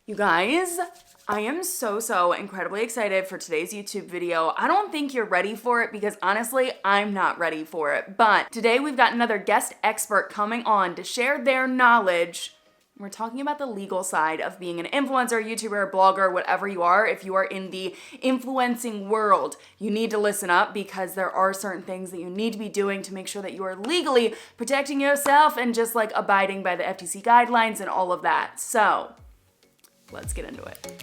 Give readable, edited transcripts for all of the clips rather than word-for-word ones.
You guys, I am so incredibly excited for today's YouTube video. I don't think you're ready for it because honestly, I'm not ready for it. But today we've got another guest expert coming on to share their knowledge. We're talking about the legal side of being an influencer, YouTuber, blogger, whatever you are. If you are in the influencing world, you need to listen up because there are certain things that you need to be doing to make sure that you are legally protecting yourself and just like abiding by the FTC guidelines and all of that. So let's get into it.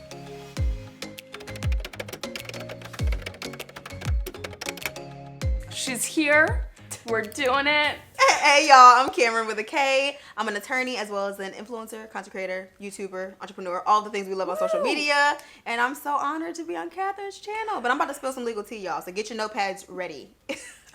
She's here. We're doing it. Hey y'all, I'm Cameron with a K. I'm an attorney as well as an influencer, content creator, YouTuber, entrepreneur, all the things we love on social media. And I'm so honored to be on Cathrin's channel. But I'm about to spill some legal tea, y'all. So get your notepads ready.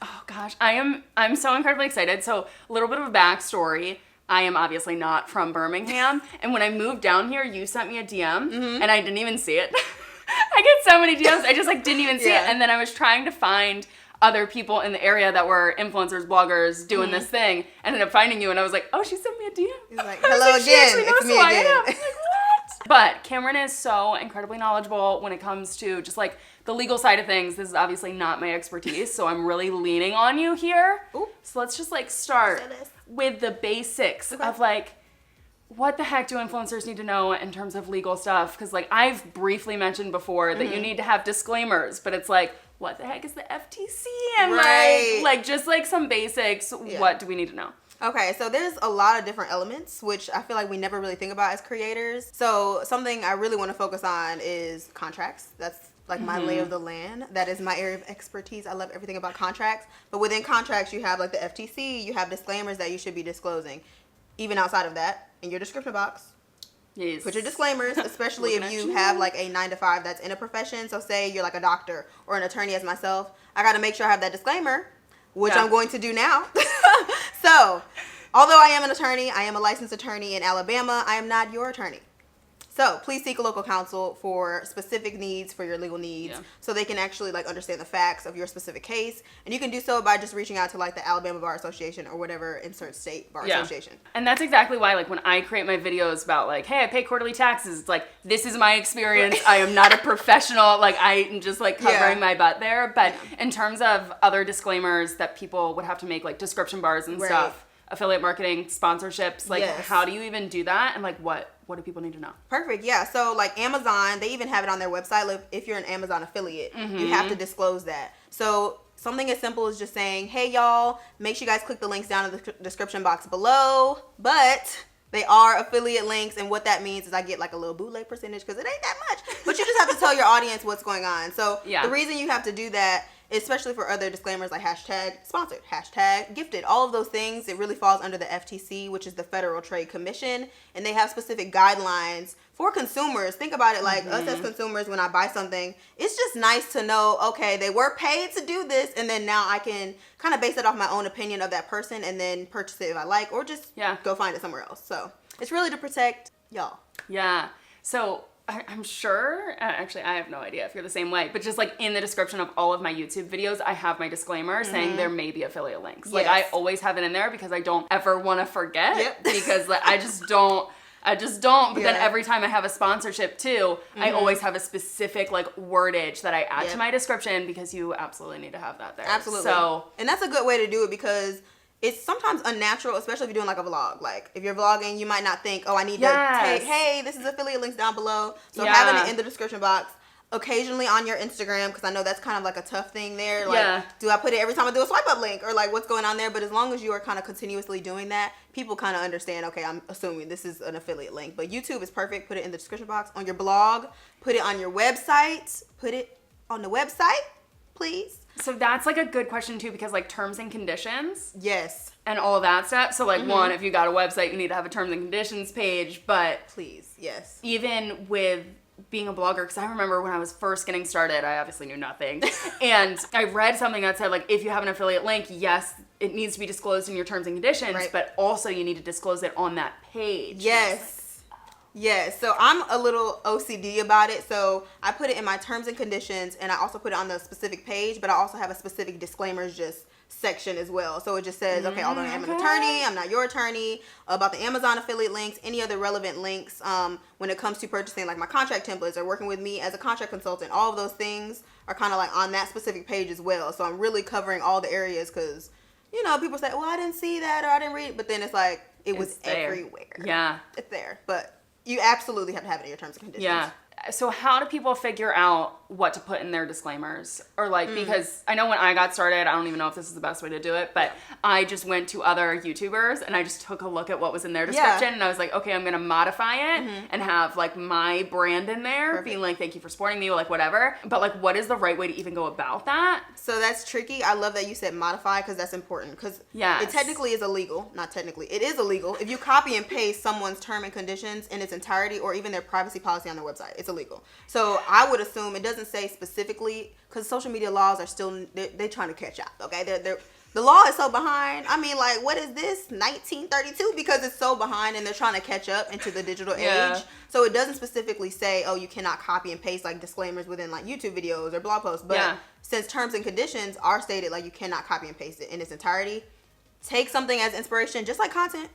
Oh gosh, I'm so incredibly excited. So a little bit of a backstory. I am obviously not from Birmingham. And when I moved down here, you sent me a DM and I didn't even see it. I get so many DMs, I just like didn't even see it. And then I was trying to find other people in the area that were influencers, bloggers doing this thing. Ended up finding you and I was like, oh, she sent me a DM. He's like, hello again, it's me again. Like, what? But Cameron is so incredibly knowledgeable when it comes to just like the legal side of things. This is obviously not my expertise, so I'm really leaning on you here. Ooh. So let's just like start with the basics of like, what the heck do influencers need to know in terms of legal stuff? Because like I've briefly mentioned before that you need to have disclaimers, but it's like, what the heck is the FTC? And like just like some basics, what do we need to know? Okay, so there's a lot of different elements, which I feel like we never really think about as creators. So something I really want to focus on is contracts. That's like my lay of the land. That is my area of expertise. I love everything about contracts. But within contracts, you have like the FTC, you have disclaimers that you should be disclosing. Even outside of that, in your description box, put your disclaimers, especially if you have like a 9-to-5 that's in a profession. So say you're like a doctor or an attorney as myself. I got to make sure I have that disclaimer, which I'm going to do now. So, although I am an attorney, I am a licensed attorney in Alabama, I am not your attorney. So, please seek a local counsel for specific needs, for your legal needs, so they can actually like understand the facts of your specific case. And you can do so by just reaching out to like the Alabama Bar Association or whatever insert state bar association. And that's exactly why like when I create my videos about like, hey, I pay quarterly taxes, it's like, this is my experience. I am not a professional. Like I'm just like covering my butt there. But in terms of other disclaimers that people would have to make, like description bars and stuff, affiliate marketing, sponsorships, like how do you even do that? And like what do people need to know? Perfect. Yeah. So like Amazon, they even have it on their website. Like if you're an Amazon affiliate, you have to disclose that. So something as simple as just saying, hey y'all, make sure you guys click the links down in the description box below. But they are affiliate links, and what that means is I get like a little bootleg percentage because it ain't that much. But you just have to tell your audience what's going on. So the reason you have to do that, especially for other disclaimers like hashtag sponsored, hashtag gifted, all of those things, it really falls under the FTC, which is the Federal Trade Commission, and they have specific guidelines for consumers. Think about it like us as consumers, when I buy something, it's just nice to know, okay, they were paid to do this, and then now I can kind of base it off my own opinion of that person and then purchase it if I like, or just go find it somewhere else. So it's really to protect y'all. Yeah. So I'm sure, actually I have no idea if you're the same way, but just like in the description of all of my YouTube videos, I have my disclaimer saying there may be affiliate links. Like I always have it in there because I don't ever want to forget because like, I just don't. But then every time I have a sponsorship too, I always have a specific like wordage that I add to my description because you absolutely need to have that there. Absolutely. So, and that's a good way to do it because it's sometimes unnatural, especially if you're doing like a vlog. Like if you're vlogging, you might not think, oh, I need to take, hey, this is affiliate links down below. So having it in the description box, occasionally on your Instagram, because I know that's kind of like a tough thing there. Like, do I put it every time I do a swipe up link or like what's going on there? But as long as you are kind of continuously doing that, people kind of understand, okay, I'm assuming this is an affiliate link. But YouTube is perfect. Put it in the description box. On your blog, put it on your website, put it on the website, please. So that's like a good question too, because like terms and conditions. Yes. And all of that stuff. So like one, if you got a website, you need to have a terms and conditions page, but please, yes. Even with being a blogger, because I remember when I was first getting started, I obviously knew nothing. And I read something that said like, if you have an affiliate link, yes, it needs to be disclosed in your terms and conditions, but also you need to disclose it on that page. Yes. Yes, so I'm a little OCD about it, so I put it in my terms and conditions, and I also put it on the specific page, but I also have a specific disclaimers just section as well. So it just says, okay, although I'm an attorney, I'm not your attorney, about the Amazon affiliate links, any other relevant links when it comes to purchasing like my contract templates or working with me as a contract consultant. All of those things are kind of like on that specific page as well. So I'm really covering all the areas because, you know, people say, well, I didn't see that or I didn't read it. But then it's like, it was everywhere. Yeah. It's there. But you absolutely have to have it in your terms and conditions. Yeah. So how do people figure out what to put in their disclaimers? Or like, because I know when I got started, I don't even know if this is the best way to do it, but I just went to other YouTubers and I just took a look at what was in their description and I was like, okay, I'm going to modify it and have like my brand in there, being like, thank you for supporting me, or like whatever. But like, what is the right way to even go about that? So that's tricky. I love that you said modify because that's important because it technically is illegal. Not technically. It is illegal. If you copy and paste someone's term and conditions in its entirety or even their privacy policy on their website, it's illegal. So I would assume it doesn't say specifically because social media laws are still, they're trying to catch up. Okay. The law is so behind. I mean, like, what is this? 1932? Because it's so behind and they're trying to catch up into the digital age. So it doesn't specifically say, oh, you cannot copy and paste like disclaimers within like YouTube videos or blog posts. But since terms and conditions are stated like you cannot copy and paste it in its entirety, take something as inspiration, just like content.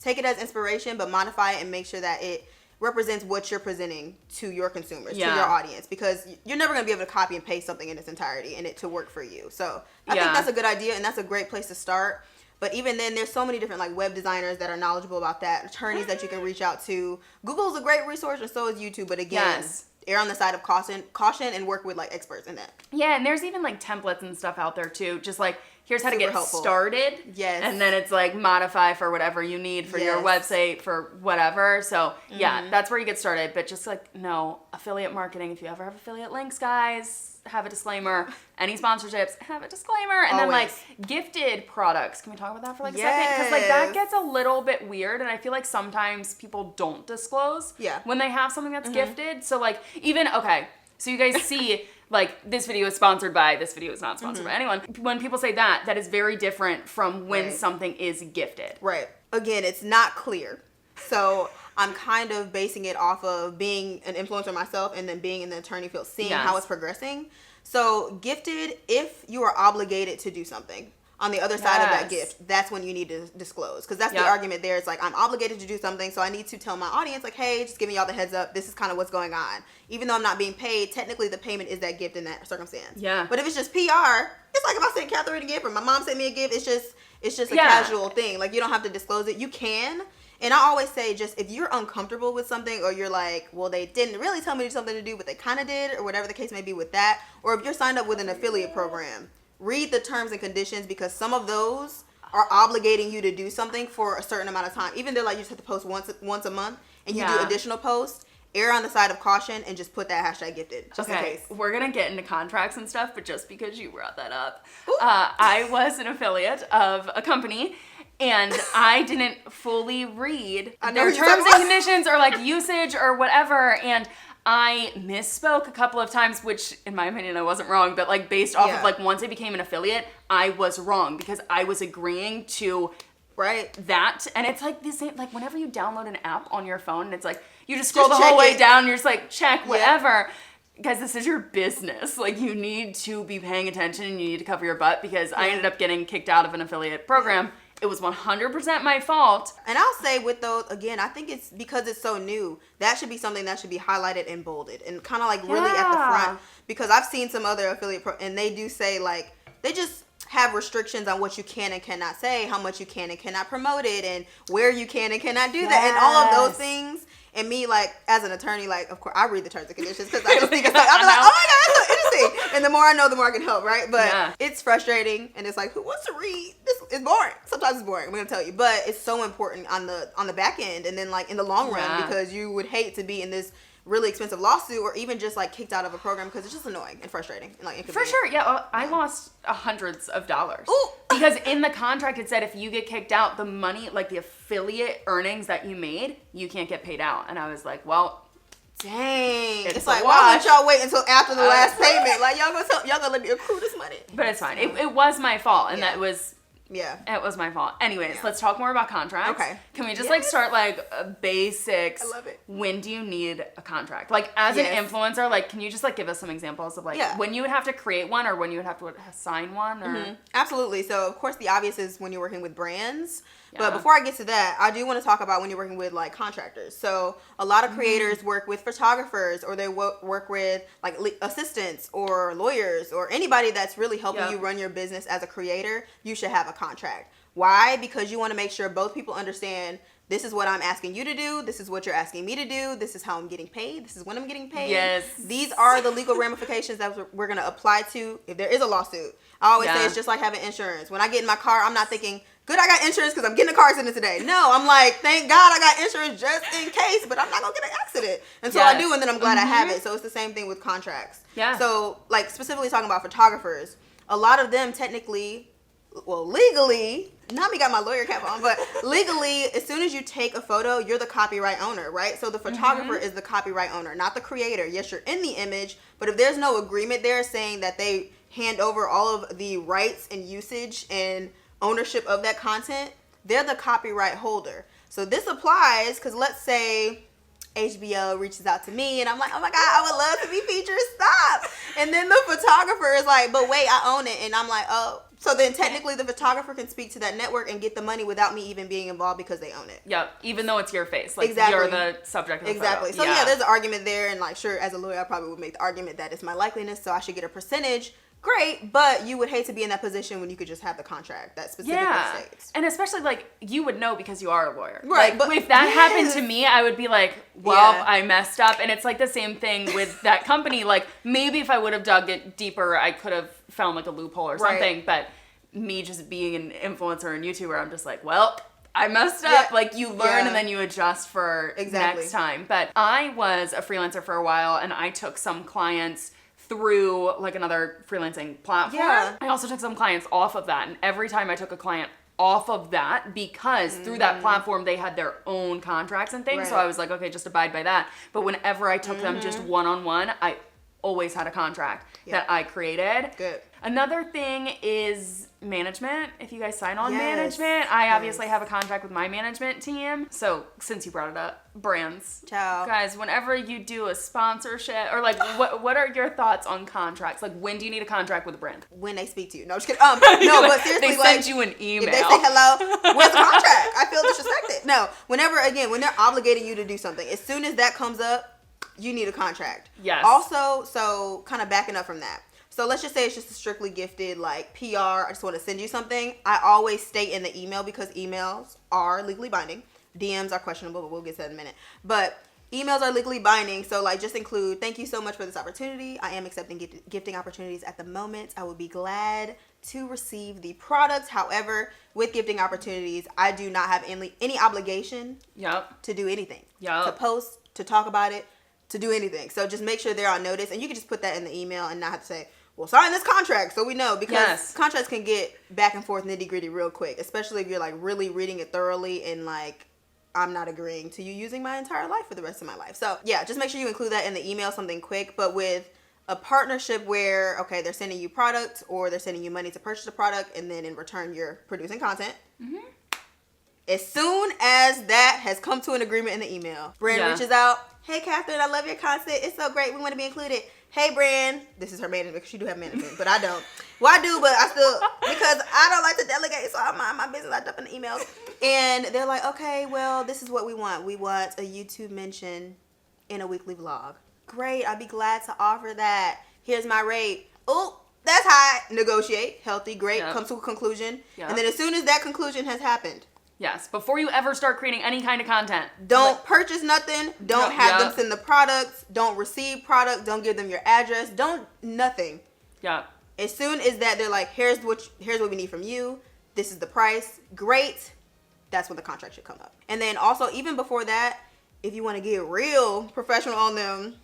Take it as inspiration, but modify it and make sure that it represents what you're presenting to your consumers, to your audience, because you're never going to be able to copy and paste something in its entirety and it to work for you. So I think that's a good idea and that's a great place to start. But even then, there's so many different like web designers that are knowledgeable about that, attorneys that you can reach out to. Google's a great resource and so is YouTube. But again, err on the side of caution and work with like experts in that. Yeah, and there's even like templates and stuff out there too. Just like, here's how to get helpful. Started. Yes. And then it's like modify for whatever you need for your website, for whatever. So yeah, that's where you get started. But just like, no, affiliate marketing, if you ever have affiliate links, guys, have a disclaimer. Any sponsorships, have a disclaimer. And then like gifted products. Can we talk about that for like a second? Because like that gets a little bit weird. And I feel like sometimes people don't disclose when they have something that's gifted. So like even, okay, so you guys see like this video is sponsored by, this video is not sponsored by anyone. When people say that, that is very different from when something is gifted. Right. Again, it's not clear. So I'm kind of basing it off of being an influencer myself and then being in the attorney field, seeing how it's progressing. So gifted, if you are obligated to do something on the other side of that gift, that's when you need to disclose. Because that's the argument there. It's like, I'm obligated to do something, so I need to tell my audience, like, hey, just giving y'all the heads up, this is kind of what's going on. Even though I'm not being paid, technically the payment is that gift in that circumstance. Yeah. But if it's just PR, it's like if I sent Cathrin a gift or my mom sent me a gift, it's just a casual thing. Like, you don't have to disclose it. You can. And I always say, just if you're uncomfortable with something or you're like, well, they didn't really tell me something to do, but they kind of did, or whatever the case may be with that, or if you're signed up with an affiliate program, read the terms and conditions because some of those are obligating you to do something for a certain amount of time. Even though like you just have to post once a month and you do additional posts, err on the side of caution and just put that hashtag gifted just in case. We're going to get into contracts and stuff, but just because you brought that up, I was an affiliate of a company and I didn't fully read their terms and conditions or like usage or whatever. And I misspoke a couple of times, which in my opinion, I wasn't wrong, but like based off of like once I became an affiliate, I was wrong because I was agreeing to that. And it's like the same, like whenever you download an app on your phone and it's like, you just scroll the whole way down, you're just like, check, whatever. Guys, this is your business. Like you need to be paying attention and you need to cover your butt because I ended up getting kicked out of an affiliate program. It was 100% my fault. And I'll say with those, again, I think it's because it's so new, that should be something that should be highlighted and bolded and kind of like really at the front. Because I've seen some other affiliate, and they do say like, they just have restrictions on what you can and cannot say, how much you can and cannot promote it, and where you can and cannot do that, and all of those things. And me, like, as an attorney, like, of course, I read the terms and conditions because I just think it's like, I'm like, oh my God, that's so interesting. And the more I know, the more I can help, right? But it's frustrating, and it's like, who wants to read? This is boring. Sometimes it's boring, I'm going to tell you. But it's so important on the back end and then, like, in the long run because you would hate to be in this really expensive lawsuit or even just like kicked out of a program because it's just annoying and frustrating and like inconvenient. For sure, I lost hundreds of dollars. Ooh. Because in the contract it said if you get kicked out, the money, like the affiliate earnings that you made, you can't get paid out. And I was like, well, dang. It's like, why don't y'all wait until after the last payment? Like y'all gonna let me accrue this money. But it's fine. It was my fault, and that was Yeah. It was my fault. Anyways, let's talk more about contracts. Okay. Can we just like start like basics? I love it. When do you need a contract? Like as an influencer, like can you just like give us some examples of like when you would have to create one or when you would have to sign one? Or Absolutely. So of course the obvious is when you're working with brands. But before I get to that, I do want to talk about when you're working with like contractors. So a lot of creators work with photographers, or they work with like assistants or lawyers or anybody that's really helping you run your business as a creator. You should have a contract. Why? Because you want to make sure both people understand, this is what I'm asking you to do. This is what you're asking me to do. This is how I'm getting paid. This is when I'm getting paid. Yes. These are the legal ramifications that we're going to apply to if there is a lawsuit. I always say it's just like having insurance. When I get in my car, I'm not thinking, good, I got insurance because I'm getting a car accident today. No, I'm like, thank God I got insurance just in case, but I'm not going to get an accident. And so I do, and then I'm glad I have it. So it's the same thing with contracts. Yeah. So like specifically talking about photographers, a lot of them technically, well, legally, Nami got my lawyer cap on, but legally, as soon as you take a photo, you're the copyright owner, right? So the photographer is the copyright owner, not the creator. Yes, you're in the image, but if there's no agreement there saying that they hand over all of the rights and usage and ownership of that content, they're the copyright holder. So this applies because let's say HBO reaches out to me and I'm like, oh my God, I would love to be featured, stop. And then the photographer is like, but wait, I own it. And I'm like, oh. So then technically the photographer can speak to that network and get the money without me even being involved because they own it. Yep. Even though it's your face. Like exactly. You're the subject of the exactly. photo. So yeah, there's an argument there. And like, sure, as a lawyer, I probably would make the argument that it's my likeliness, so I should get a percentage. Great, but you would hate to be in that position when you could just have the contract that specifically states. And especially like you would know because you are a lawyer. Right. Like, but if that happened to me, I would be like, well, I messed up. And it's like the same thing with that company. Like maybe if I would have dug it deeper, I could have found like a loophole or something. But me just being an influencer and YouTuber, I'm just like, well, I messed up. Like you learn and then you adjust for next time. But I was a freelancer for a while and I took some clients through like another freelancing platform. Yeah. I also took some clients off of that. And every time I took a client off of that, because through that platform, they had their own contracts and things. Right. So I was like, okay, just abide by that. But whenever I took them just one-on-one, I always had a contract that I created. Good. Another thing is management. If you guys sign on management, I obviously have a contract with my management team. So since you brought it up, brands. Ciao. Guys, whenever you do a sponsorship or like what are your thoughts on contracts? Like when do you need a contract with a brand? When they speak to you. No, I'm just kidding. No, but seriously, they send you an email. If they say hello, where's the contract? I feel disrespected. No, when they're obligating you to do something, as soon as that comes up, you need a contract. Yes. Also, so kind of backing up from that. So let's just say it's just a strictly gifted like PR. I just want to send you something. I always state in the email because emails are legally binding. DMs are questionable, but we'll get to that in a minute. But emails are legally binding. So like just include, thank you so much for this opportunity. I am accepting gifting opportunities at the moment. I would be glad to receive the product. However, with gifting opportunities, I do not have any obligation to do anything. To post, to talk about it, to do anything. So just make sure they're on notice. And you can just put that in the email and not have to say, well, sign this contract so we know, because contracts can get back and forth nitty gritty real quick, especially if you're like really reading it thoroughly and like, I'm not agreeing to you using my entire life for the rest of my life. So yeah, just make sure you include that in the email, something quick. But with a partnership where, okay, they're sending you product or they're sending you money to purchase a product and then in return you're producing content. As soon as that has come to an agreement in the email, brand reaches out, hey Cathrin, I love your content. It's so great. We want to be included. Hey brand, this is her management because she do have management, but I don't. Well, I do, but I still, because I don't like to delegate, so I mind my business. I dump in the emails. And they're like, okay, well, this is what we want. We want a YouTube mention in a weekly vlog. Great, I'd be glad to offer that. Here's my rate. Oh, that's high. Negotiate. Healthy, great. Come to a conclusion. And then as soon as that conclusion has happened, before you ever start creating any kind of content. Don't purchase nothing. Don't have them send the products. Don't receive product. Don't give them your address. Don't nothing. As soon as that, they're like, here's what we need from you. This is the price. Great. That's when the contract should come up. And then also, even before that, if you want to get real professional on them,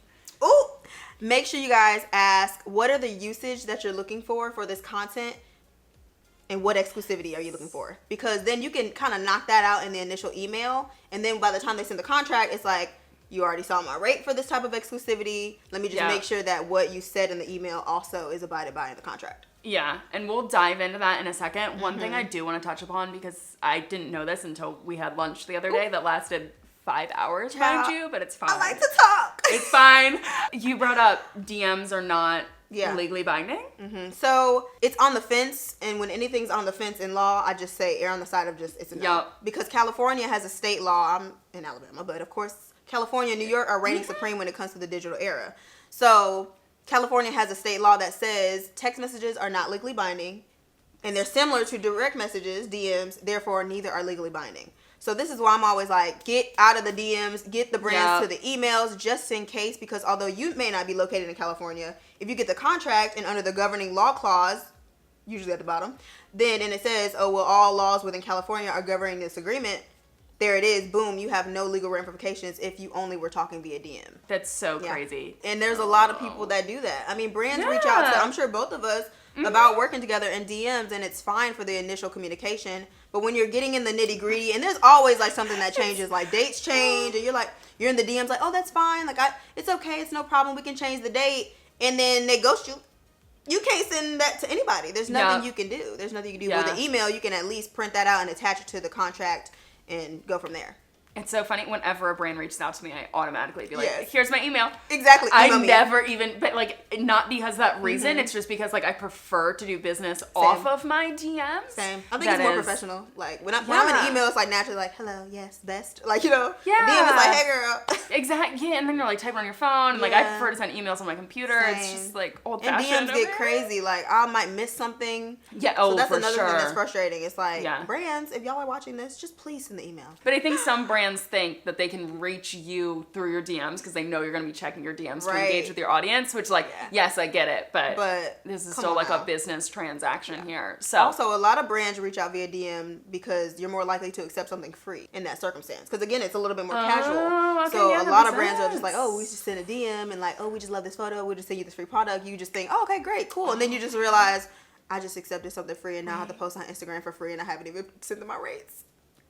make sure you guys ask, what are the usage that you're looking for this content? And what exclusivity are you looking for? Because then you can kind of knock that out in the initial email. And then by the time they send the contract, it's like, you already saw my rate for this type of exclusivity. Let me just make sure that what you said in the email also is abided by in the contract. Yeah, and we'll dive into that in a second. One thing I do want to touch upon, because I didn't know this until we had lunch the other day that lasted 5 hours, mind you, but it's fine. I like to talk. It's fine. You brought up DMs are not legally binding. So it's on the fence, and when anything's on the fence in law, I just say err on the side of just it's a no. Because California has a state law. I'm in Alabama, but of course California and New York are reigning supreme when it comes to the digital era. So California has a state law that says text messages are not legally binding, and they're similar to direct messages, DMs, therefore neither are legally binding. So this is why I'm always like, get out of the DMs, get the brands to the emails just in case, because although you may not be located in California, if you get the contract and under the governing law clause, usually at the bottom, then and it says, oh, well, all laws within California are governing this agreement. There it is. Boom. You have no legal ramifications if you only were talking via DM. That's so crazy. And there's a lot of people that do that. I mean, brands reach out to, I'm sure both of us, about working together in DMs, and it's fine for the initial communication. But when you're getting in the nitty gritty, and there's always like something that changes, like dates change, and you're in the DMs like, oh, that's fine. Like, it's okay. It's no problem. We can change the date. And then they ghost you. You can't send that to anybody. There's nothing you can do. There's nothing you can do. With the email, you can at least print that out and attach it to the contract and go from there. It's so funny. Whenever a brand reaches out to me, I automatically be like, here's my email. Exactly. I never even, but like, not because of that reason. It's just because like I prefer to do business off of my DMs. Same. I think it's more professional. Like when I'm in email, it's like naturally like, hello, yes, best. Like, you know, DM is like, hey girl. Exactly. Yeah. And then you're like typing on your phone. And like I prefer to send emails on my computer. Same. It's just like old fashioned. And DMs get crazy. Like I might miss something. Yeah. So that's another thing that's frustrating. It's like brands, if y'all are watching this, just please send the email. But I think some brands think that they can reach you through your DMs because they know you're going to be checking your DMs to engage with your audience, which like, yes, I get it, but this is still like a business transaction here. So also a lot of brands reach out via DM because you're more likely to accept something free in that circumstance. Because again, it's a little bit more casual. Okay, so a lot of brands are just like, oh, we just send a DM and like, oh, we just love this photo. We'll just send you this free product. You just think, oh, okay, great, cool. And then you just realize, I just accepted something free and now I have to post on Instagram for free and I haven't even sent them my rates.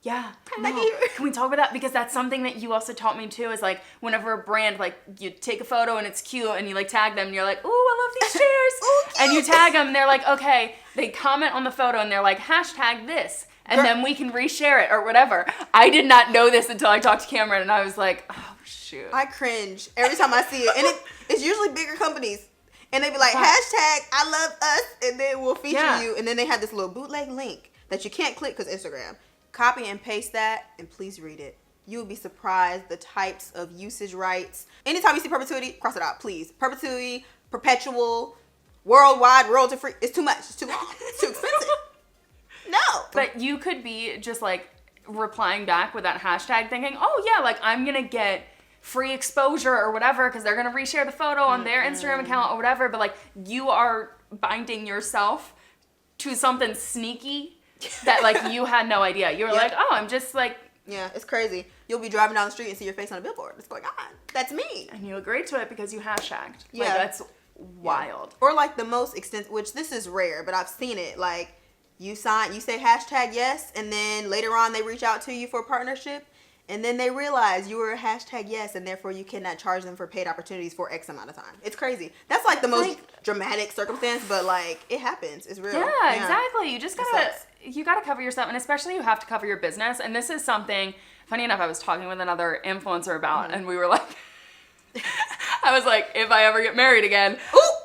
Yeah. No. Can we talk about that? Because that's something that you also taught me too, is like whenever a brand, like you take a photo and it's cute and you like tag them and you're like, ooh, I love these chairs. Ooh, and you tag them and they're like, okay, they comment on the photo and they're like, hashtag this. And then we can reshare it or whatever. I did not know this until I talked to Cameron and I was like, oh shoot. I cringe every time I see it. And it's usually bigger companies. And they be like, hashtag I love us, and then we'll feature you. And then they have this little bootleg link that you can't click because Instagram. Copy and paste that, and please read it. You will be surprised the types of usage rights. Anytime you see perpetuity, cross it out, please. Perpetuity, perpetual, worldwide, royalty free. It's too much. It's too long. It's too expensive. No. But you could be just like replying back with that hashtag thinking, oh yeah, like I'm going to get free exposure or whatever because they're going to reshare the photo on their Instagram account or whatever. But like you are binding yourself to something sneaky that like you had no idea. You were like, oh, I'm just like, yeah, it's crazy. You'll be driving down the street and see your face on a billboard. It's going on. That's me. And you agreed to it because you hashtagged. Yeah. Like, that's wild. Or like the most extensive, which this is rare, but I've seen it. Like you say hashtag yes, and then later on they reach out to you for a partnership. And then they realize you were a hashtag yes, and therefore you cannot charge them for paid opportunities for X amount of time. It's crazy. That's like the most dramatic circumstance, but like it happens. It's real. Yeah, exactly. You just gotta cover yourself, and especially you have to cover your business. And this is something, funny enough, I was talking with another influencer about, and we were like, I was like, if I ever get married again,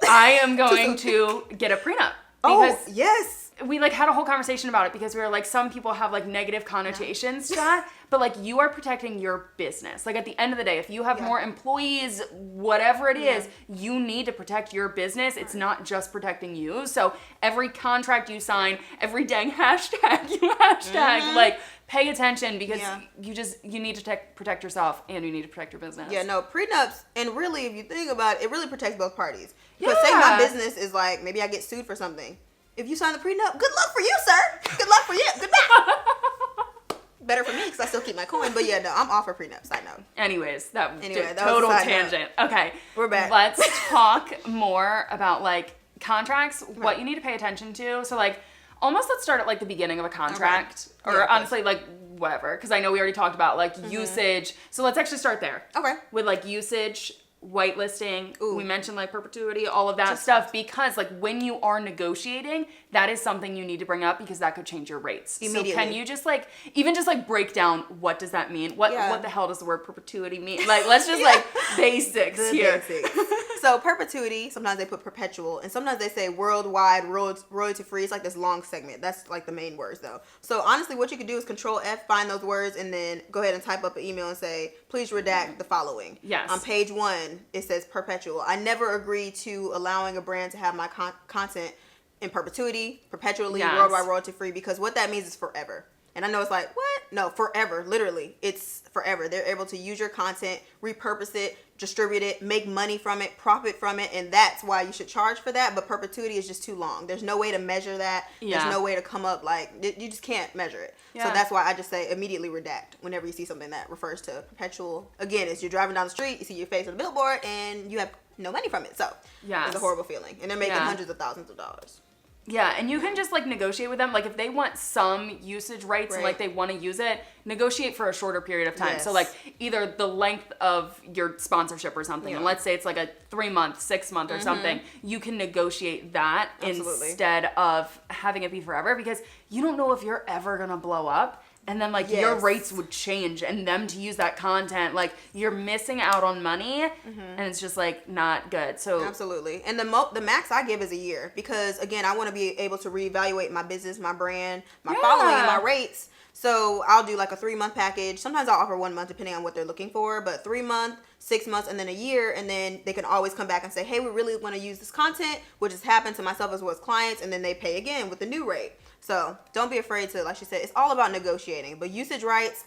I am going to get a prenup. Because yes. We like had a whole conversation about it because we were like, some people have like negative connotations to that, but like you are protecting your business. Like at the end of the day, if you have more employees, whatever it is, you need to protect your business. It's not just protecting you. So every contract you sign, every dang hashtag you hashtag, like pay attention because you need to protect yourself and you need to protect your business. Yeah, no, prenups, and really if you think about it, it really protects both parties. Because say my business is like, maybe I get sued for something. If you sign the prenup, good luck for you, sir. Good luck for you. Good luck. Better for me because I still keep my coin. But yeah, no, I'm all for prenups. I know. Anyways, that total tangent. Okay, we're back. Let's talk more about like contracts, what you need to pay attention to. So like almost let's start at like the beginning of a contract, Okay. or Yeah, honestly like whatever, because I know we already talked about like usage. So let's actually start there. Okay. With like usage, whitelisting, Ooh. we mentioned like perpetuity, all of that stuff, because like when you are negotiating, that is something you need to bring up because that could change your rates. Immediately. So can you just like, even just like break down what does that mean? What the hell does the word perpetuity mean? Like, let's just like basics The here. basics. So perpetuity, sometimes they put perpetual, and sometimes they say worldwide, royalty free. It's like this long segment. That's like the main words though. So honestly, what you could do is Control F, find those words, and then go ahead and type up an email and say, please redact the following. Yes. On page 1, it says perpetual. I never agree to allowing a brand to have my content in perpetuity, perpetually, Yes. worldwide, royalty free, because what that means is forever. And I know it's like, what? No, forever. Literally, it's forever. They're able to use your content, repurpose it, distribute it, make money from it, profit from it, and that's why you should charge for that. But perpetuity is just too long. There's no way to measure that. Yeah. There's no way to come up, like, you just can't measure it. Yeah. So that's why I just say immediately redact whenever you see something that refers to perpetual. Again, it's you're driving down the street, you see your face on the billboard, and you have no money from it. So Yes. it's a horrible feeling. And they're making Yeah. hundreds of thousands of dollars. Yeah, and you can just like negotiate with them. Like if they want some usage rights and like they want to use it, negotiate for a shorter period of time. Yes. So like either the length of your sponsorship or something, Yeah. and let's say it's like a 3-month, 6-month or something, you can negotiate that Absolutely. instead of having it be forever, because you don't know if you're ever gonna blow up. And then like your Yes. rates would change, and them to use that content, like you're missing out on money, and it's just like not good. So Absolutely. And the max I give is a year, because again, I want to be able to reevaluate my business, my brand, my following, and my rates. So I'll do like a 3-month package. Sometimes I'll offer 1 month depending on what they're looking for, but 3 month, 6 months, and then a year. And then they can always come back and say, hey, we really want to use this content, which has happened to myself as well as clients. And then they pay again with the new rate. So don't be afraid to, like she said, it's all about negotiating. But usage rights,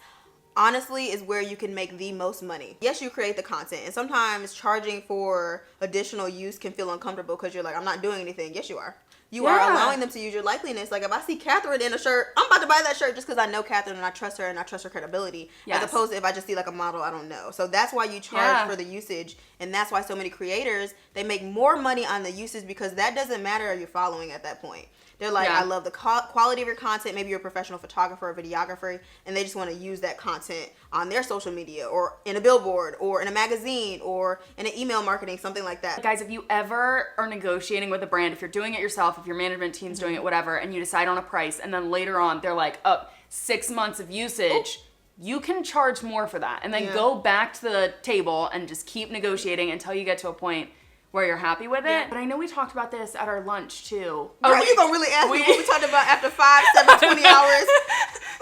honestly, is where you can make the most money. Yes, you create the content, and sometimes charging for additional use can feel uncomfortable because you're like, I'm not doing anything. Yes, you are. You are allowing them to use your likeliness. Like if I see Cathrin in a shirt, I'm about to buy that shirt just because I know Cathrin and I trust her and I trust her credibility. Yes. As opposed to if I just see like a model I don't know. So that's why you charge for the usage, and that's why so many creators, they make more money on the usage, because that doesn't matter if you're following at that point. They're like, I love the quality of your content. Maybe you're a professional photographer or videographer, and they just want to use that content on their social media or in a billboard or in a magazine or in an email marketing, something like that. guys, if you ever are negotiating with a brand, if you're doing it yourself, if your management team's doing it, whatever, and you decide on a price, and then later on they're like, 6 months of usage, you can charge more for that. And then go back to the table and just keep negotiating until you get to a point where you're happy with it. But I know we talked about this at our lunch too. Girl, you gonna really ask me what we talked about after 5, 7, 20 hours?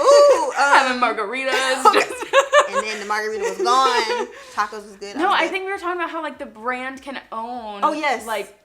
Ooh, having margaritas. Just and then the margarita was gone. Tacos was good. no, I think we were talking about how like the brand can own. Oh, yes. Like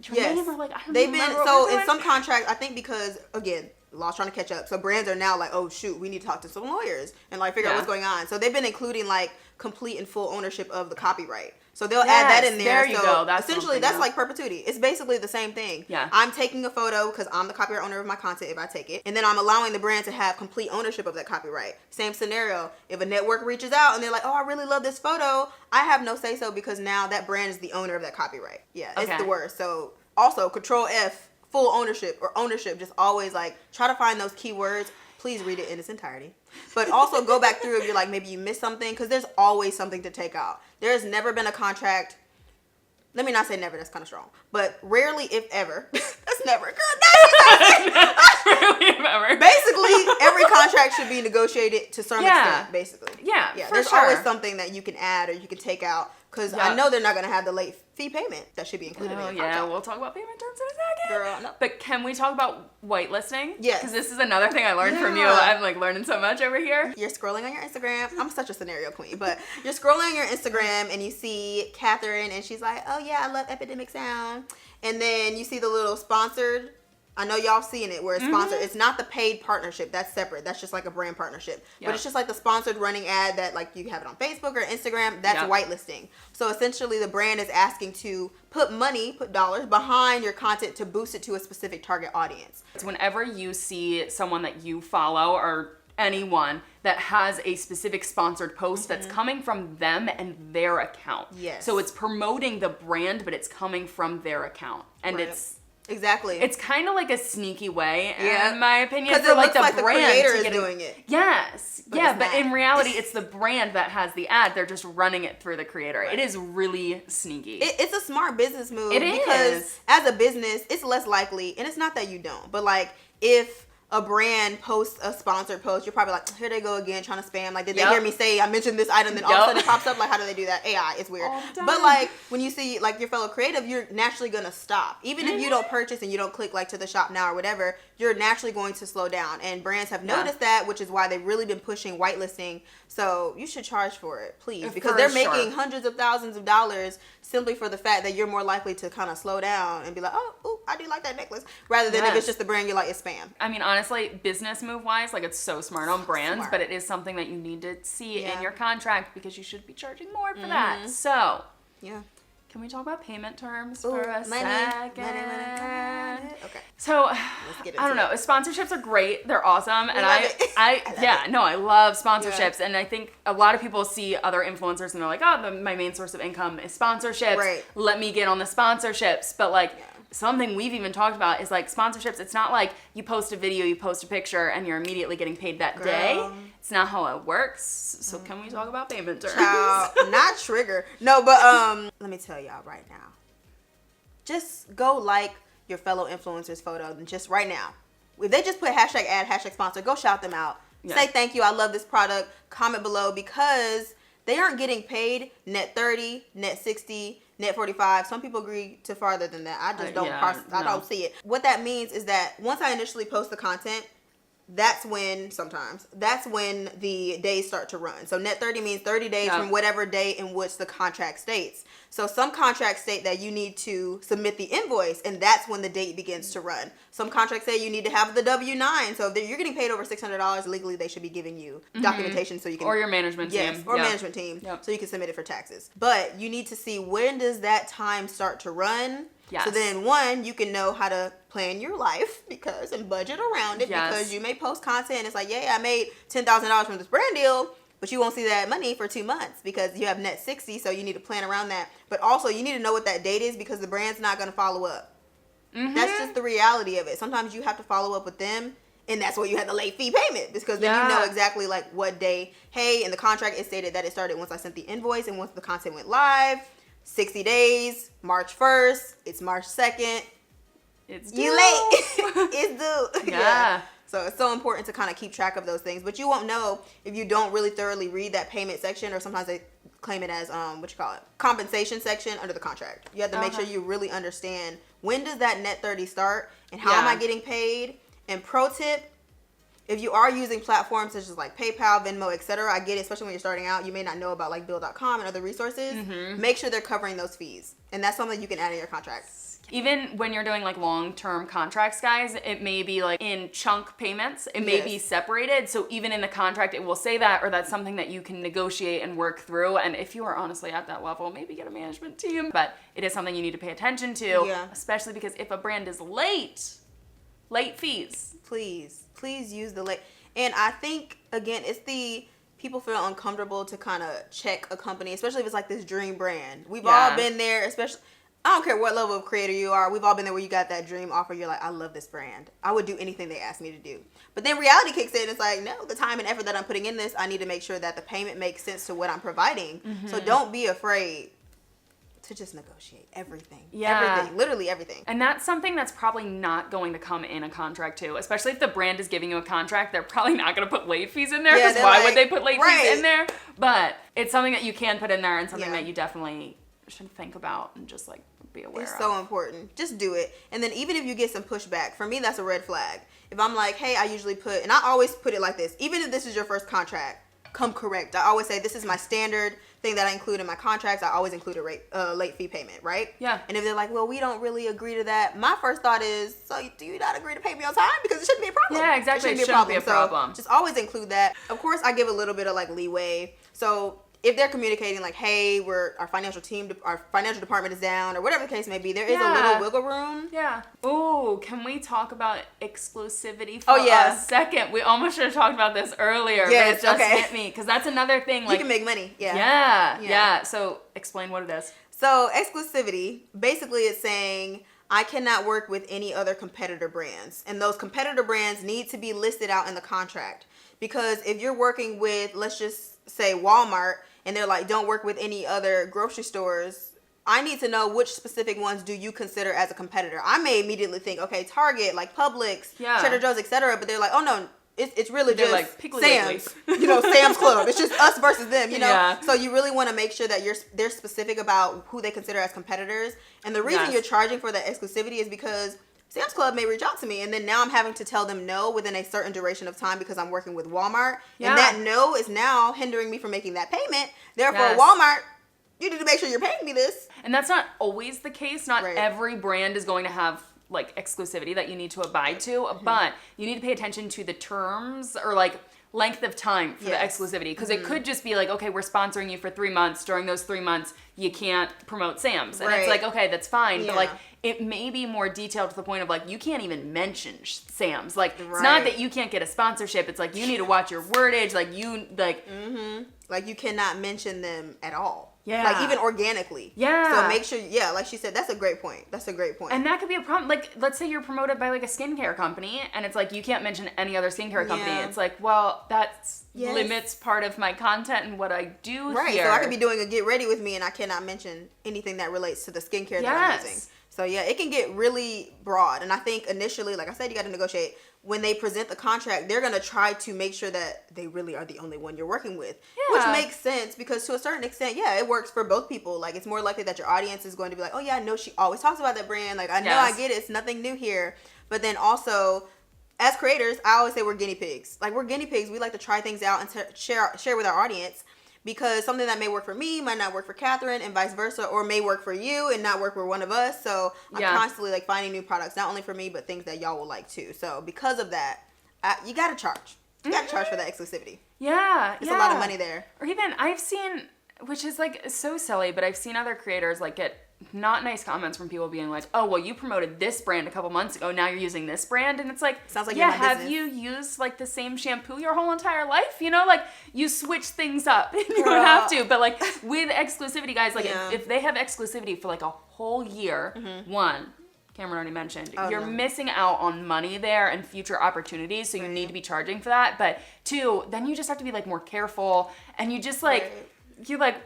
your Yes. name, or like I don't They've even been remember what so we were in doing. some contracts, I think because again, law's trying to catch up. So brands are now like, oh shoot, we need to talk to some lawyers and like figure out what's going on. So they've been including like complete and full ownership of the copyright. So they'll add that in there. There you so go. That's essentially that's like perpetuity. It's basically the same thing. Yeah. I'm taking a photo because I'm the copyright owner of my content if I take it. And then I'm allowing the brand to have complete ownership of that copyright. Same scenario. If a network reaches out and they're like, oh, I really love this photo, I have no say so because now that brand is the owner of that copyright. Yeah, it's the worst. So also Control F, full ownership or ownership. Just always like try to find those keywords. Please read it in its entirety. But also go back through if you're like, maybe you missed something, because there's always something to take out. There's never been a contract. Let me not say never, that's kind of strong. But rarely, if ever. That's never. Girl, Rarely, if ever. basically, every contract should be negotiated to some extent, basically. Yeah, There's sure. always something that you can add or you can take out, because I know they're not going to have the late fee payment that should be included in the contract. We'll talk about payment terms in a second. Girl, no. But can we talk about whitelisting? Yes. Because this is another thing I learned from you. I'm like learning so much over here. You're scrolling on your Instagram. I'm such a scenario queen, but you're scrolling on your Instagram and you see Cathrin and she's like, oh yeah, I love Epidemic Sound. And then you see the little sponsored. I know y'all seeing it where it's sponsored. It's not the paid partnership. That's separate. That's just like a brand partnership. But it's just like the sponsored running ad that like you have it on Facebook or Instagram. That's whitelisting. So essentially the brand is asking to put dollars behind your content to boost it to a specific target audience. It's whenever you see someone that you follow or anyone that has a specific sponsored post that's coming from them and their account. Yes. So it's promoting the brand, but it's coming from their account. And it's Exactly. It's kind of like a sneaky way, Yeah. in my opinion, Because for it like looks the like the brand creator to is get doing it. Yes. But yeah, it's but not. in reality, it's the brand that has the ad. They're just running it through the creator. Right. It is really sneaky. It's a smart business move. It because is. as a business, it's less likely, and it's not that you don't, but like if a brand posts a sponsored post, you're probably like, here they go again trying to spam. Like, did they hear me say I mentioned this item? Then all of a sudden it pops up. Like, how do they do that? AI, it's weird. All the time. But like when you see like your fellow creative, you're naturally gonna stop. Even if you don't purchase and you don't click like to the shop now or whatever, you're naturally going to slow down. And brands have noticed that, which is why they've really been pushing whitelisting. So you should charge for it, please, because they're making hundreds of thousands of dollars simply for the fact that you're more likely to kind of slow down and be like, oh, ooh, I do like that necklace, rather than if it's just the brand you're like, it's spam. I mean, honestly, business move wise, like it's so smart on brands, smart. but it is something that you need to see in your contract because you should be charging more for that. So, yeah. can we talk about payment terms for a second? Money. Okay. So, Let's get into I don't know. Sponsorships are great. They're awesome. And love it. I love sponsorships. And I think a lot of people see other influencers and they're like, oh, my main source of income is sponsorships. Right. Let me get on the sponsorships. But like, something we've even talked about is like sponsorships. It's not like you post a video, you post a picture, and you're immediately getting paid that day. It's not how it works. So can we talk about payment terms? Not trigger. No, but let me tell y'all right now. Just go like your fellow influencers' photo just right now. If they just put hashtag ad, hashtag sponsor, go shout them out. Yeah. Say thank you, I love this product. Comment below, because they aren't getting paid net 30, net 60, net 45. Some people agree to farther than that. I just don't I don't see it. What that means is that once I initially post the content, that's when the days start to run. So net 30 means 30 days from whatever day in which the contract states. So some contracts state that you need to submit the invoice, and that's when the date begins to run. Some contracts say you need to have the W-9. So if you're getting paid over $600, legally they should be giving you documentation so you can... Or your management team. Or management team, so you can submit it for taxes. But you need to see, when does that time start to run? Yes. So then, one, you can know how to plan your life and budget around it, because you may post content and it's like, yeah, I made $10,000 from this brand deal, but you won't see that money for 2 months because you have net 60, so you need to plan around that. But also, you need to know what that date is, because the brand's not going to follow up. That's just the reality of it. Sometimes you have to follow up with them, and that's why you have the late fee payment, because then you know exactly like what day. Hey, in the contract it stated that it started once I sent the invoice and once the content went live. 60 days, March 1st, it's March 2nd. It's due. You late. It's due. Yeah. So it's so important to kind of keep track of those things. But you won't know if you don't really thoroughly read that payment section, or sometimes they claim it as, compensation section under the contract. You have to make sure you really understand, when does that net 30 start and how am I getting paid? And pro tip, if you are using platforms such as like PayPal, Venmo, etc., I get it, especially when you're starting out, you may not know about like Bill.com and other resources. Make sure they're covering those fees. And that's something you can add in your contract. Even when you're doing like long-term contracts, guys, it may be like in chunk payments. It may be separated. So even in the contract, it will say that, or that's something that you can negotiate and work through. And if you are honestly at that level, maybe get a management team. But it is something you need to pay attention to, especially because if a brand is late fees. Please use the late. And I think, again, it's the people feel uncomfortable to kind of check a company, especially if it's like this dream brand. We've all been there, especially, I don't care what level of creator you are. We've all been there where you got that dream offer. You're like, I love this brand. I would do anything they ask me to do. But then reality kicks in. It's like, no, the time and effort that I'm putting in this, I need to make sure that the payment makes sense to what I'm providing. So don't be afraid to just negotiate everything. Everything. Literally everything. And that's something that's probably not going to come in a contract too. Especially if the brand is giving you a contract, they're probably not going to put late fees in there, because why would they put late fees in there? But it's something that you can put in there, and something that you definitely should think about and just like be aware of. It's so important. Just do it. And then even if you get some pushback, for me that's a red flag. If I'm like, hey, I usually put, and I always put it like this, even if this is your first contract, come correct. I always say, this is my standard thing that I include in my contracts. I always include a late fee payment, right? Yeah. And if they're like, well, we don't really agree to that, my first thought is, so do you not agree to pay me on time? Because it shouldn't be a problem. Yeah, exactly. It shouldn't be a problem. So just always include that. Of course, I give a little bit of like leeway. So if they're communicating like, hey, our financial department is down, or whatever the case may be, there is a little wiggle room. Yeah. Ooh, can we talk about exclusivity for a second? We almost should have talked about this earlier, but it just hit me, because that's another thing. Like, you can make money. Yeah. So explain what it is. So exclusivity, basically it's saying, I cannot work with any other competitor brands. And those competitor brands need to be listed out in the contract. Because if you're working with, let's just say Walmart, and they're like, don't work with any other grocery stores, I need to know which specific ones do you consider as a competitor. I may immediately think, okay, Target, like Publix, Trader Joe's, etc. But they're like, oh no, it's really they're just like Sam's, Sam's Club. It's just us versus them, So you really want to make sure that they're specific about who they consider as competitors. And the reason you're charging for that exclusivity is because Sam's Club may reach out to me, and then now I'm having to tell them no within a certain duration of time because I'm working with Walmart. Yeah. And that no is now hindering me from making that payment. Therefore, Walmart, you need to make sure you're paying me this. And that's not always the case. Not every brand is going to have like exclusivity that you need to abide to, but you need to pay attention to the terms or like length of time for the exclusivity, because it could just be like, okay, we're sponsoring you for 3 months. During those 3 months, you can't promote Sam's. And it's like, okay, that's fine. But like, it may be more detailed to the point of like, you can't even mention Sam's. Like, it's not that you can't get a sponsorship. It's like, you need to watch your wordage. Like, like you cannot mention them at all. Yeah. Like, even organically. Yeah. So make sure, like she said, that's a great point. And that could be a problem. Like, let's say you're promoted by like a skincare company, and it's like, you can't mention any other skincare company. It's like, well, that limits part of my content and what I do here. So I could be doing a get ready with me, and I cannot mention anything that relates to the skincare that I'm using. So it can get really broad. And I think initially, like I said, you got to negotiate. When they present the contract, they're going to try to make sure that they really are the only one you're working with. Which makes sense, because to a certain extent, it works for both people. Like, it's more likely that your audience is going to be like, oh yeah, I know she always talks about that brand. Like, I know I get it. It's nothing new here. But then also, as creators, I always say we're guinea pigs. Like, we're guinea pigs. We like to try things out and share with our audience. Because something that may work for me might not work for Cathrin, and vice versa, or may work for you and not work for one of us. So I'm constantly like finding new products, not only for me, but things that y'all will like too. So because of that, you got to charge. You got to charge for that exclusivity. Yeah. It's a lot of money there. Or even I've seen, which is like so silly, but I've seen other creators like get not nice comments from people being like, oh, well, you promoted this brand a couple months ago, now you're using this brand. And it's like, sounds like you're my have business. You used like the same shampoo your whole entire life? Like you switch things up. You don't have to. But like with exclusivity, guys, like if they have exclusivity for like a whole year, one, Kameron already mentioned, you're missing out on money there and future opportunities. So you need to be charging for that. But two, then you just have to be like more careful, and you just like, you're like,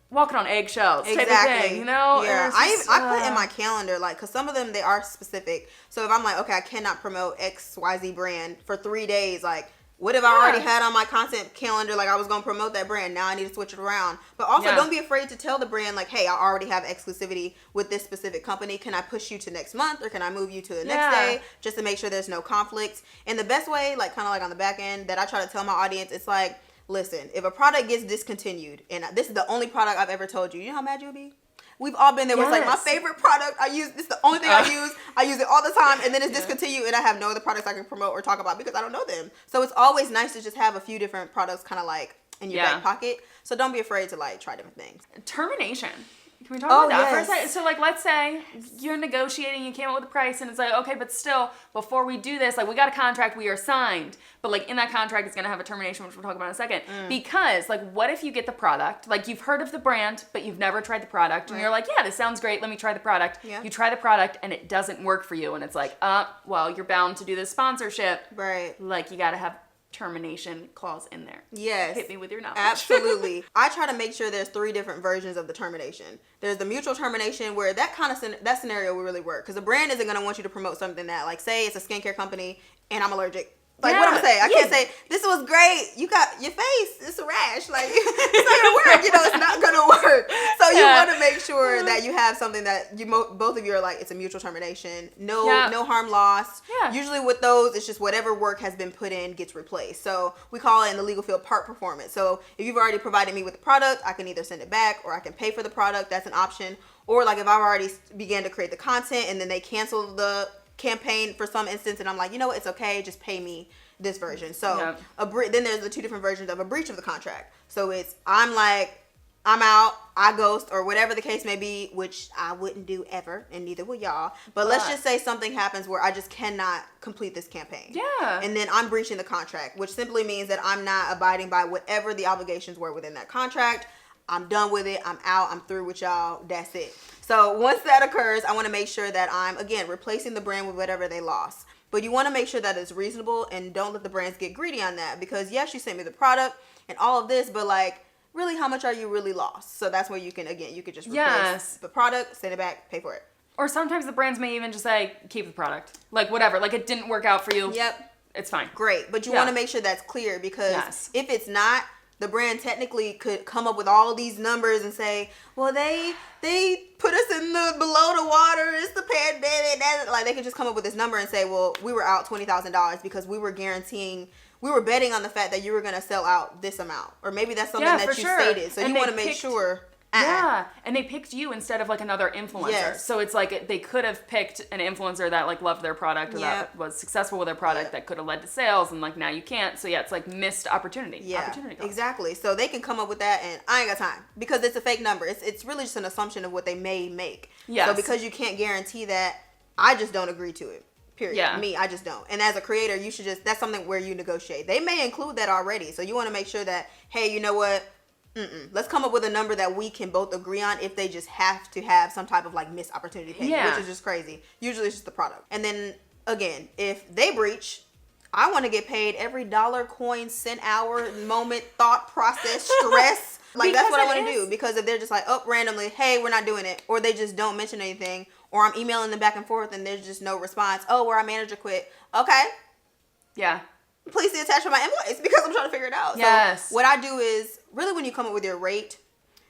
walking on eggshells type of thing, Yeah, I put in my calendar, like, because some of them, they are specific. So if I'm like, okay, I cannot promote XYZ brand for 3 days, like, what if I already had on my content calendar, like, I was going to promote that brand, now I need to switch it around. But also, don't be afraid to tell the brand, like, hey, I already have exclusivity with this specific company. Can I push you to next month, or can I move you to the next day, just to make sure there's no conflicts? And the best way, like, kind of like on the back end, that I try to tell my audience, it's like, listen, if a product gets discontinued, and this is the only product I've ever told you, you know how mad you'll be? We've all been there. It's like, my favorite product, this is the only thing I use. I use it all the time, and then it's discontinued, and I have no other products I can promote or talk about because I don't know them. So it's always nice to just have a few different products kind of like in your back pocket. So don't be afraid to like try different things. Termination. Can we talk about that for a second? So, like, let's say you're negotiating, you came up with a price, and it's like, okay, but still, before we do this, like, we got a contract, we are signed, but, like, in that contract, it's going to have a termination, which we'll talk about in a second, because, like, what if you get the product, like, you've heard of the brand, but you've never tried the product, and you're like, yeah, this sounds great, let me try the product. You try the product, and it doesn't work for you, and it's like, well, you're bound to do this sponsorship. Like, you got to have termination clause in there. Yes. Hit me with your knowledge. Absolutely. I try to make sure there's 3 different versions of the termination. There's the mutual termination, where that scenario will really work, because the brand isn't going to want you to promote something that, like, say it's a skincare company and I'm allergic. Like, what I'm saying, I can't say, this was great, you got your face, it's a rash, like, it's not gonna work, it's not gonna work. So you want to make sure that you have something that both of you are like, it's a mutual termination, no harm lost. Usually with those, it's just whatever work has been put in gets replaced. So we call it in the legal field part performance. So if you've already provided me with the product, I can either send it back, or I can pay for the product, that's an option. Or like, if I've already began to create the content and then they cancel the campaign for some instance, and I'm like, you know what, it's okay, just pay me this version. So then there's the 2 different versions of a breach of the contract. So it's, I'm like, I'm out, I ghost, or whatever the case may be, which I wouldn't do ever, and neither will y'all. But let's just say something happens where I just cannot complete this campaign. And then I'm breaching the contract, which simply means that I'm not abiding by whatever the obligations were within that contract. I'm done with it. I'm out. I'm through with y'all. That's it. So once that occurs, I want to make sure that I'm, again, replacing the brand with whatever they lost. But you want to make sure that it's reasonable and don't let the brands get greedy on that. Because yes, you sent me the product and all of this, but like, really, how much are you really lost? So that's where you can, again, you could just replace the product, send it back, pay for it. Or sometimes the brands may even just say, keep the product. Like, whatever. Like, it didn't work out for you. Yep. It's fine. Great. But you want to make sure that's clear, because if it's not, the brand technically could come up with all these numbers and say, well, they put us in the below the water. It's the pandemic. Like, they could just come up with this number and say, well, we were out $20,000 because we were guaranteeing, we were betting on the fact that you were going to sell out this amount. Or maybe that's something that you stated. So you want to make sure. Yeah, and they picked you instead of like another influencer. Yes. So it's like they could have picked an influencer that like loved their product or that was successful with their product that could have led to sales, and like now you can't. So yeah, it's like missed opportunity. Yeah, opportunity cost. Exactly. So they can come up with that, and I ain't got time because it's a fake number. It's really just an assumption of what they may make. Yes. So because you can't guarantee that, I just don't agree to it. Period. Yeah. Me, I just don't. And as a creator, you should just, that's something where you negotiate. They may include that already. So you want to make sure that, hey, you know what? Let's come up with a number that we can both agree on if they just have to have some type of like missed opportunity payment, which is just crazy. Usually it's just the product. And then again, if they breach, I want to get paid every dollar, coin, cent, hour, moment, thought, process, stress. Like that's what I want to do. Because if they're just like, oh, randomly, hey, we're not doing it. Or they just don't mention anything. Or I'm emailing them back and forth and there's just no response. Oh, well, our manager quit. Okay. Yeah. Please see attached with my invoice because I'm trying to figure it out. Yes. So what I do is, really when you come up with your rate,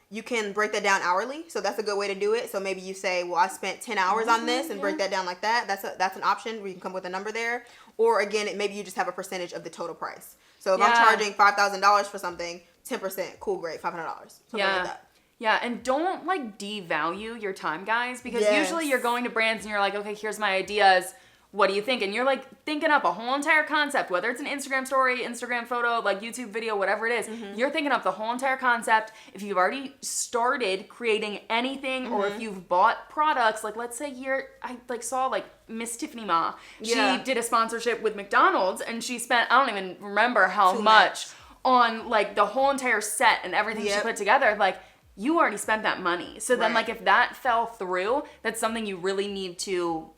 you can break that down hourly. So that's a good way to do it. So maybe you say, well, I spent 10 hours on this and break that down like that. That's an option where you can come up with a number there. Or again, maybe you just have a percentage of the total price. So if I'm charging $5,000 for something, 10%, cool, great, $500. Something like that. Yeah, and don't like devalue your time, guys, because usually you're going to brands and you're like, okay, here's my ideas. What do you think? And you're like thinking up a whole entire concept, whether it's an Instagram story, Instagram photo, like YouTube video, whatever it is. You're thinking up the whole entire concept. If you've already started creating anything or if you've bought products, like let's say I like saw like Miss Tiffany Ma. She did a sponsorship with McDonald's and she spent, I don't even remember how much on like the whole entire set and everything she put together. Like you already spent that money. So then like if that fell through, that's something you really need to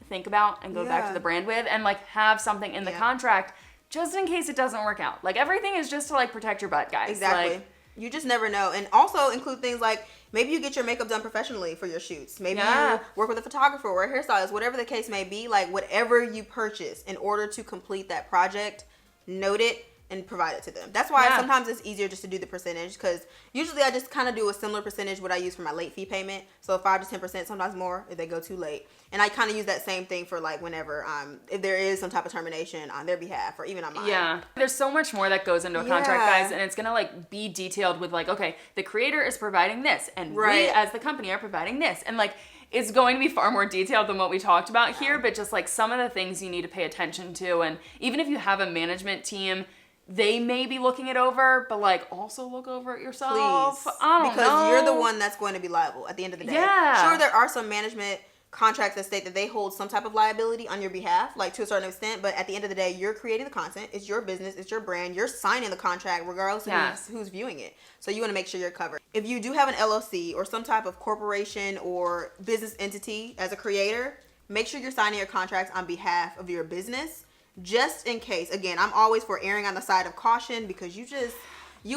think about and go back to the brand with and like have something in the contract just in case it doesn't work out. Like everything is just to like protect your butt, guys. Exactly. Like, you just never know. And also include things like maybe you get your makeup done professionally for your shoots. Maybe you work with a photographer or a hairstylist, whatever the case may be. Like whatever you purchase in order to complete that project, note it and provide it to them. That's why sometimes it's easier just to do the percentage, because usually I just kind of do a similar percentage what I use for my late fee payment. So 5 to 10%, sometimes more if they go too late. And I kind of use that same thing for like whenever if there is some type of termination on their behalf or even on mine. Yeah. There's so much more that goes into a contract, guys, and it's going to like be detailed with like, okay, the creator is providing this and we as the company are providing this. And like it's going to be far more detailed than what we talked about here, but just like some of the things you need to pay attention to. And even if you have a management team, they may be looking it over, but like also look over it yourself. Please. I don't know. Because you're the one that's going to be liable at the end of the day. Yeah. Sure, there are some management contracts that state that they hold some type of liability on your behalf, like to a certain extent, but at the end of the day, you're creating the content. It's your business. It's your brand. You're signing the contract regardless of who's viewing it. So you want to make sure you're covered. If you do have an LLC or some type of corporation or business entity as a creator, make sure you're signing your contracts on behalf of your business. Just in case. Again, I'm always for erring on the side of caution because you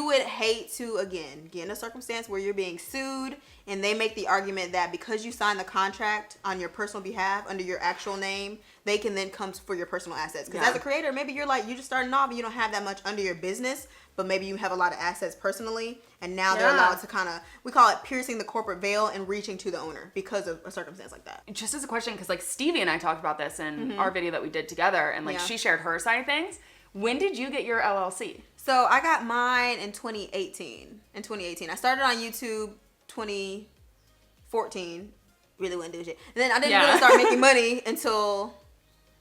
would hate to, again, get in a circumstance where you're being sued and they make the argument that because you signed the contract on your personal behalf under your actual name, they can then come for your personal assets. Because as a creator, maybe you're like, you just starting off and you don't have that much under your business, but maybe you have a lot of assets personally, and now they're allowed to kind of, we call it piercing the corporate veil and reaching to the owner because of a circumstance like that. Just as a question, because like Stevie and I talked about this in our video that we did together, and like she shared her side of things. When did you get your LLC? So I got mine in 2018. I started on YouTube 2014. Really wouldn't do shit. And then I didn't really start making money until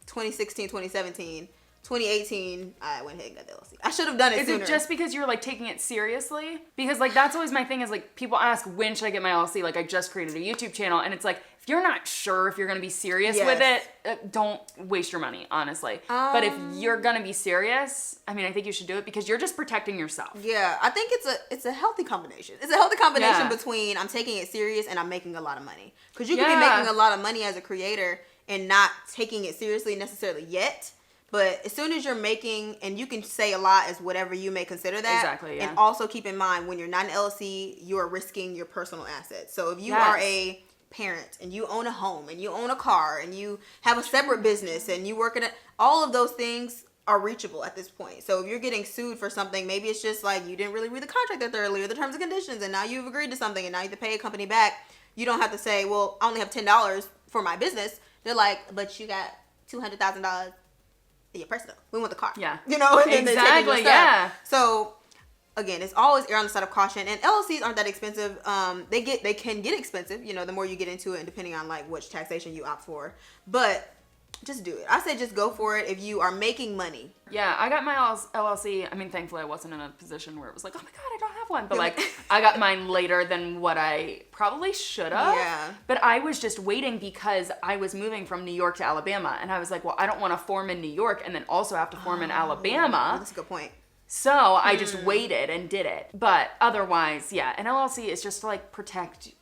2016, 2017. 2018, I went ahead and got the LLC. I should have done it sooner. Is it just because you're like taking it seriously? Because like that's always my thing is like people ask when should I get my LLC? Like I just created a YouTube channel and it's like if you're not sure if you're gonna be serious with it, don't waste your money, honestly. But if you're gonna be serious, I mean I think you should do it because you're just protecting yourself. Yeah, I think it's a healthy combination. It's a healthy combination between I'm taking it serious and I'm making a lot of money. Because you can be making a lot of money as a creator and not taking it seriously necessarily yet. But as soon as you're making, and you can say a lot as whatever you may consider that. Exactly, yeah. And also keep in mind, when you're not an LLC, you are risking your personal assets. So if you are a parent and you own a home and you own a car and you have a separate business and you work in it, all of those things are reachable at this point. So if you're getting sued for something, maybe it's just like you didn't really read the contract that thoroughly or the terms and conditions, and now you've agreed to something and now you have to pay a company back. You don't have to say, well, I only have $10 for my business. They're like, but you got $200,000 your personal. We want the car. Yeah. You know? And exactly, yeah. So, again, it's always err on the side of caution. And LLCs aren't that expensive. They can get expensive, you know, the more you get into it and depending on, like, which taxation you opt for. But just do it. I say just go for it if you are making money. Yeah, I got my LLC. I mean, thankfully, I wasn't in a position where it was like, oh my God, I don't have one. But like, I got mine later than what I probably should have. Yeah. But I was just waiting because I was moving from New York to Alabama. And I was like, well, I don't want to form in New York and then also have to form in Alabama. That's a good point. So I just waited and did it. But otherwise, yeah, an LLC is just to like protect your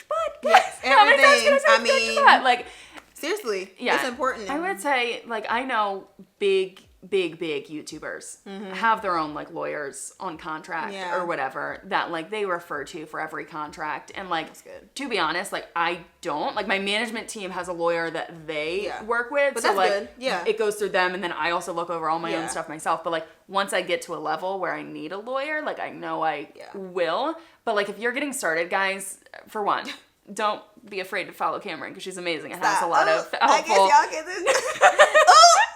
butt. Yes, everything. How many times can I say protect your butt? Like, seriously, yeah, it's important. I would say, like, I know big YouTubers have their own, like, lawyers on contract or whatever that, like, they refer to for every contract. And, like, to be honest, like, I don't. Like, my management team has a lawyer that they work with. But so, that's like, good. Yeah. It goes through them, and then I also look over all my own stuff myself. But, like, once I get to a level where I need a lawyer, like, I know I will. But, like, if you're getting started, guys, for one, don't be afraid to follow Cameron because she's amazing. It has a lot of helpful. I guess y'all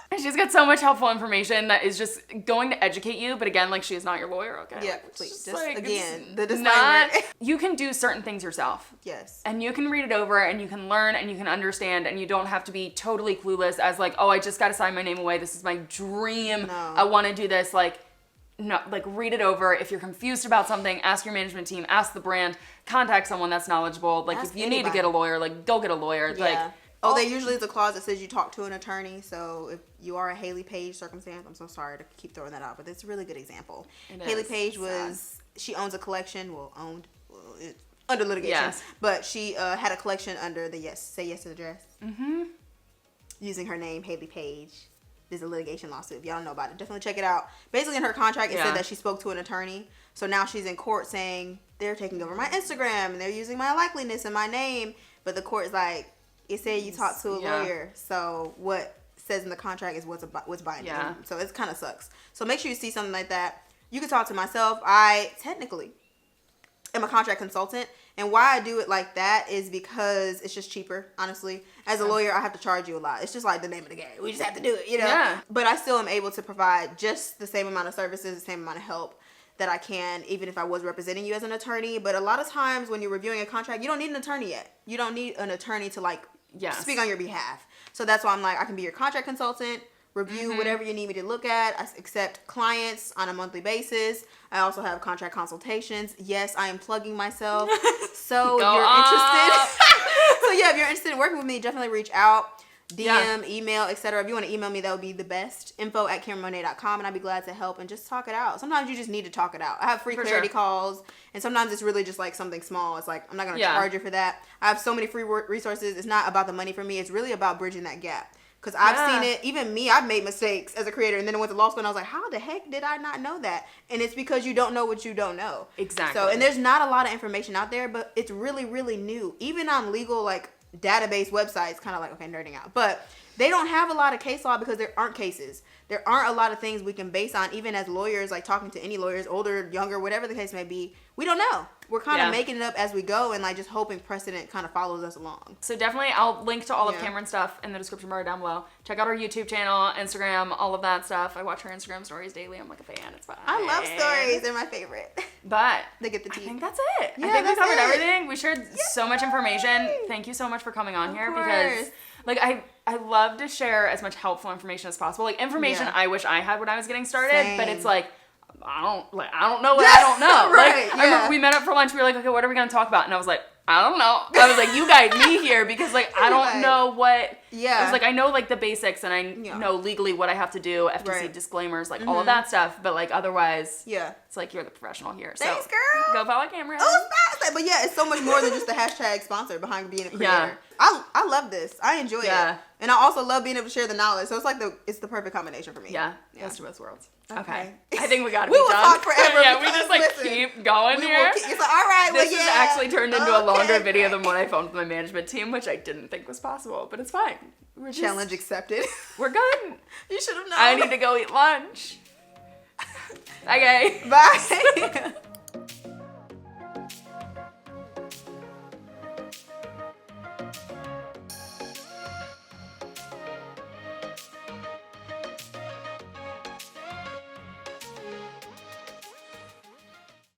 can. She's got so much helpful information that is just going to educate you. But again, like, she is not your lawyer, okay? Yeah, like, please. Just like, again, the disclaimer. You can do certain things yourself. Yes. And you can read it over and you can learn and you can understand and you don't have to be totally clueless as like, oh, I just got to sign my name away. This is my dream. No. I want to do this. Like, no, like read it over. If you're confused about something, ask your management team, ask the brand, contact someone that's knowledgeable. Like if you need to get a lawyer, like go get a lawyer. Yeah. Like, they usually is a clause that says you talk to an attorney. So if you are a Haley Page circumstance, I'm so sorry to keep throwing that out, but it's a really good example. Haley Page she owns a collection, it's under litigation, but she had a collection under the Say Yes to the Dress. Mm-hmm. Using her name, Haley Page. There's a litigation lawsuit. If y'all don't know about it, definitely check it out. Basically, in her contract, it said that she spoke to an attorney. So now she's in court saying they're taking over my Instagram and they're using my likeliness and my name. But the court is like, it said you talked to a lawyer. So what says in the contract is what's binding. Yeah. So it kind of sucks. So make sure you see something like that. You can talk to myself. I technically am a contract consultant. And why I do it like that is because it's just cheaper, honestly. As a lawyer, I have to charge you a lot. It's just like the name of the game. We just have to do it, you know? Yeah. But I still am able to provide just the same amount of services, the same amount of help that I can, even if I was representing you as an attorney. But a lot of times when you're reviewing a contract, you don't need an attorney yet. You don't need an attorney to, like, speak on your behalf. So that's why I'm like, I can be your contract consultant, review whatever you need me to look at. I accept clients on a monthly basis. I also have contract consultations. Yes, I am plugging myself. So you're interested. So yeah, if you're interested in working with me, definitely reach out. DM, email, etc. If you want to email me, that would be the best. info@CameronMonet.com, and I'd be glad to help and just talk it out. Sometimes you just need to talk it out. I have free clarity calls, and sometimes it's really just like something small. It's like, I'm not going to charge you for that. I have so many free resources. It's not about the money for me. It's really about bridging that gap. Because I've seen it, even me, I've made mistakes as a creator. And then I went to law school and I was like, how the heck did I not know that? And it's because you don't know what you don't know. Exactly. So, and there's not a lot of information out there, but it's really, really new. Even on legal, like, database websites, kind of like, okay, nerding out. But they don't have a lot of case law because there aren't cases. There aren't a lot of things we can base on, even as lawyers, like talking to any lawyers, older, younger, whatever the case may be. We don't know. We're kind of making it up as we go and like just hoping precedent kind of follows us along. So definitely I'll link to all of Cameron's stuff in the description bar down below. Check out her YouTube channel, Instagram, all of that stuff. I watch her Instagram stories daily. I'm like a fan. It's fun. I love stories. They're my favorite. But they get the tea. I think that's it. Yeah, I think we covered it. everything. We shared so much information. Thank you so much for coming on here because like I love to share as much helpful information as possible. Like information I wish I had when I was getting started, Same. but it's like I don't know what I don't know. Right, Like I remember we met up for lunch. We were like, okay, what are we gonna talk about? And I was like, I don't know. I was like, you guide me here because like I don't know what. Yeah. I was like, I know like the basics and I know legally what I have to do, FTC disclaimers, like all of that stuff. But like otherwise, it's like you're the professional here. Thanks, so girl. Go follow Cameron. Oh, fast. But yeah, it's so much more than just the hashtag sponsor behind being a creator. Yeah. I love this. I enjoy it. And I also love being able to share the knowledge. So it's like it's the perfect combination for me. Yeah. Best of both worlds. Okay. I think we gotta we be will done. talk forever. Yeah, we just like keep going here. It's like, all right, this well, has actually turned into a longer video than what I filmed with my management team, which I didn't think was possible, but it's fine. We're just, challenge accepted. We're good. You should have known. I need to go eat lunch. Okay. Bye.